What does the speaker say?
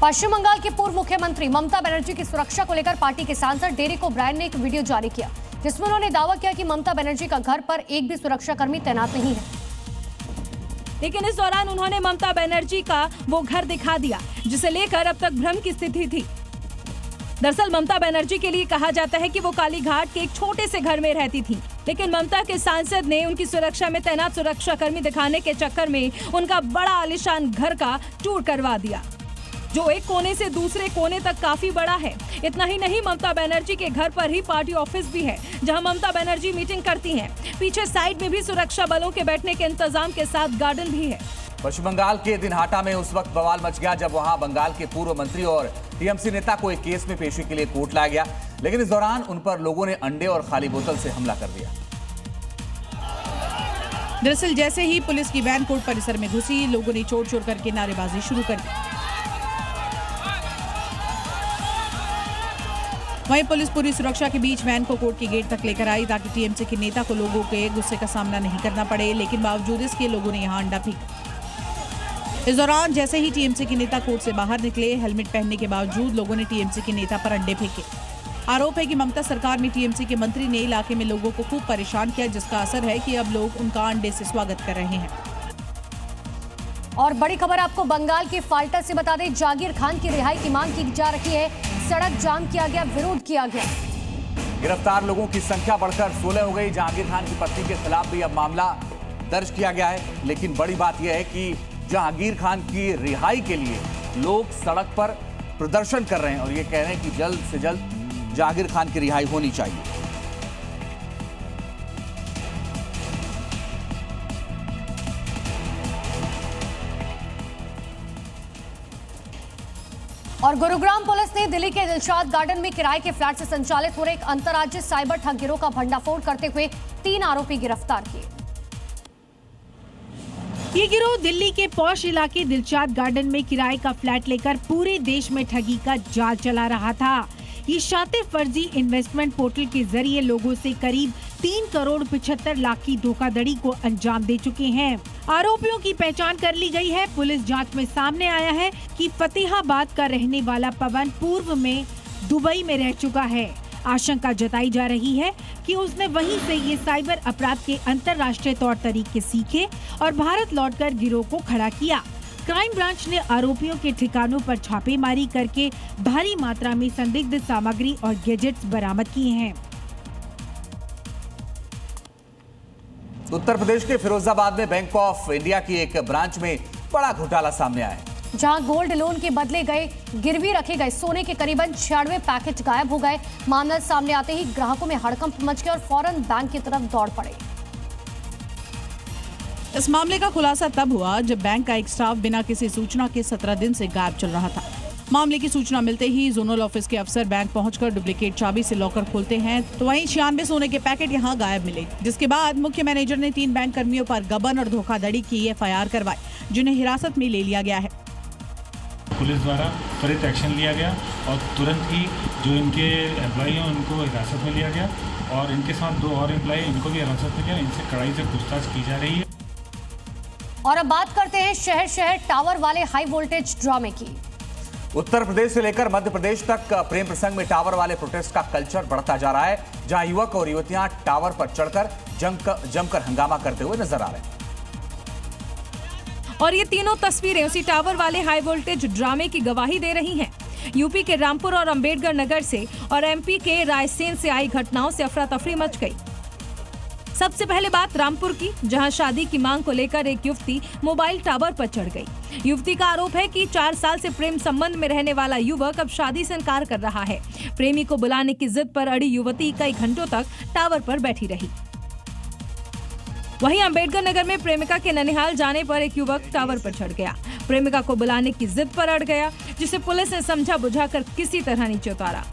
पश्चिम बंगाल के पूर्व मुख्यमंत्री ममता बनर्जी की सुरक्षा को लेकर पार्टी के सांसद डेरेक ओब्रायन ने एक वीडियो जारी किया, जिसमें उन्होंने दावा किया कि ममता बनर्जी का घर पर एक भी सुरक्षाकर्मी तैनात नहीं है। लेकिन इस दौरान उन्होंने ममता बनर्जी का वो घर दिखा दिया, जिसे लेकर अब तक भ्रम की स्थिति थी। दरअसल ममता बनर्जी के लिए कहा जाता है कि वो कालीघाट के एक छोटे से घर में रहती थी, लेकिन ममता के सांसद ने उनकी सुरक्षा में तैनात सुरक्षाकर्मी दिखाने के चक्कर में उनका बड़ा आलीशान घर का टूर करवा दिया, जो एक कोने से दूसरे कोने तक काफी बड़ा है। इतना ही नहीं, ममता बनर्जी के घर पर ही पार्टी ऑफिस भी है, जहां ममता बनर्जी मीटिंग करती हैं। पीछे साइड में भी सुरक्षा बलों के बैठने के इंतजाम के साथ गार्डन भी है। पश्चिम बंगाल के दिनहाटा में उस वक्त बवाल मच गया जब वहां बंगाल के पूर्व मंत्री और टीएमसी नेता को एक केस में पेशी के लिए कोर्ट लाया गया, लेकिन इस दौरान उन पर लोगों ने अंडे और खाली बोतल से हमला कर दिया। दरअसल जैसे ही पुलिस की वैन कोर्ट परिसर में घुसी, लोगों ने चोर चोर करके नारेबाजी शुरू कर दी। वहीं पुलिस पूरी सुरक्षा के बीच वैन को कोर्ट के गेट तक लेकर आई, ताकि टीएमसी के नेता को लोगों के गुस्से का सामना नहीं करना पड़े। लेकिन बावजूद इसके लोगों ने यहां अंडा फेंका। इस दौरान जैसे ही टीएमसी के नेता कोर्ट से बाहर निकले, हेलमेट पहनने के बावजूद लोगों ने टीएमसी के नेता पर अंडे फेंके। आरोप है कि ममता सरकार में टीएमसी के मंत्री ने इलाके में लोगों को खूब परेशान किया, जिसका असर है कि अब लोग उनका अंडे से स्वागत कर रहे हैं। और बड़ी खबर आपको बंगाल के फाल्टा से बता दें, जागीर खान की रिहाई की मांग की जा रही है। सड़क जाम किया गया, विरोध किया गया। गिरफ्तार लोगों की संख्या बढ़कर 16 हो गई। जहांगीर खान की पत्नी के खिलाफ भी अब मामला दर्ज किया गया है, लेकिन बड़ी बात यह है कि जहांगीर खान की रिहाई के लिए लोग सड़क पर प्रदर्शन कर रहे हैं और ये कह रहे हैं कि जल्द से जल्द जहांगीर खान की रिहाई होनी चाहिए। और गुरुग्राम पुलिस ने दिल्ली के दिलशाद गार्डन में किराए के फ्लैट से संचालित हो रहे एक अंतर्राज्यीय साइबर ठग गिरोह का भंडाफोड़ करते हुए 3 आरोपी गिरफ्तार किए। ये गिरोह दिल्ली के पॉश इलाके दिलशाद गार्डन में किराए का फ्लैट लेकर पूरे देश में ठगी का जाल चला रहा था। ये शातिर फर्जी इन्वेस्टमेंट पोर्टल के जरिए लोगों से करीब 3 करोड़ 75 लाख की धोखाधड़ी को अंजाम दे चुके हैं। आरोपियों की पहचान कर ली गई है। पुलिस जांच में सामने आया है कि फतेहाबाद का रहने वाला पवन पूर्व में दुबई में रह चुका है। आशंका जताई जा रही है कि उसने वहीं से ये साइबर अपराध के अंतर्राष्ट्रीय तौर तरीके सीखे और भारत लौटकर गिरोह को खड़ा किया। क्राइम ब्रांच ने आरोपियों के ठिकानों पर छापेमारी करके भारी मात्रा में संदिग्ध सामग्री और गैजेट्स बरामद किए हैं। उत्तर प्रदेश के फिरोजाबाद में बैंक ऑफ इंडिया की एक ब्रांच में बड़ा घोटाला सामने आया है, जहां गोल्ड लोन के बदले गिरवी रखे गए सोने के करीबन 96 पैकेट गायब हो गए। मामला सामने आते ही ग्राहकों में हड़कंप मच गया और फौरन बैंक की तरफ दौड़ पड़े। इस मामले का खुलासा तब हुआ जब बैंक का एक स्टाफ बिना किसी सूचना के 17 दिन से गायब चल रहा था। मामले की सूचना मिलते ही जोनल ऑफिस के अफसर बैंक पहुंचकर डुप्लीकेट चाबी से लॉकर खोलते हैं, तो वहीं 96 सोने के पैकेट यहां गायब मिले। जिसके बाद मुख्य मैनेजर ने 3 बैंक कर्मियों पर गबन और धोखाधड़ी की एफआईआर करवाई, जिन्हें हिरासत में ले लिया गया है। पुलिस द्वारा त्वरित एक्शन लिया गया और तुरंत ही जो इनके एम्प्लॉई हैं उनको हिरासत में लिया गया और इनके साथ 2 और एम्प्लॉई इनको भी हिरासत में लिया। इनसे कड़ाई से पूछताछ की जा रही है। और अब बात करते हैं शहर शहर टावर वाले हाई वोल्टेज ड्रामे की। उत्तर प्रदेश से लेकर मध्य प्रदेश तक प्रेम प्रसंग में टावर वाले प्रोटेस्ट का कल्चर बढ़ता जा रहा है, जहां युवक और युवतियां टावर पर चढ़कर जमकर हंगामा करते हुए नजर आ रहे हैं। और ये तीनों तस्वीरें उसी टावर वाले हाई वोल्टेज ड्रामे की गवाही दे रही हैं। यूपी के रामपुर और अंबेडकर नगर से और एमपी के रायसेन से आई घटनाओं से अफरा तफरी मच गई। सबसे पहले बात रामपुर की, जहां शादी की मांग को लेकर एक युवती मोबाइल टावर पर चढ़ गई। युवती का आरोप है कि 4 साल से प्रेम संबंध में रहने वाला युवक अब शादी से इनकार कर रहा है। प्रेमी को बुलाने की जिद पर अड़ी युवती कई घंटों तक टावर पर बैठी रही। वहीं अंबेडकर नगर में प्रेमिका के ननिहाल जाने पर एक युवक टावर पर चढ़ गया। प्रेमिका को बुलाने की जिद पर अड़ गया, जिसे पुलिस ने समझा बुझाकर किसी तरह नीचे उतारा।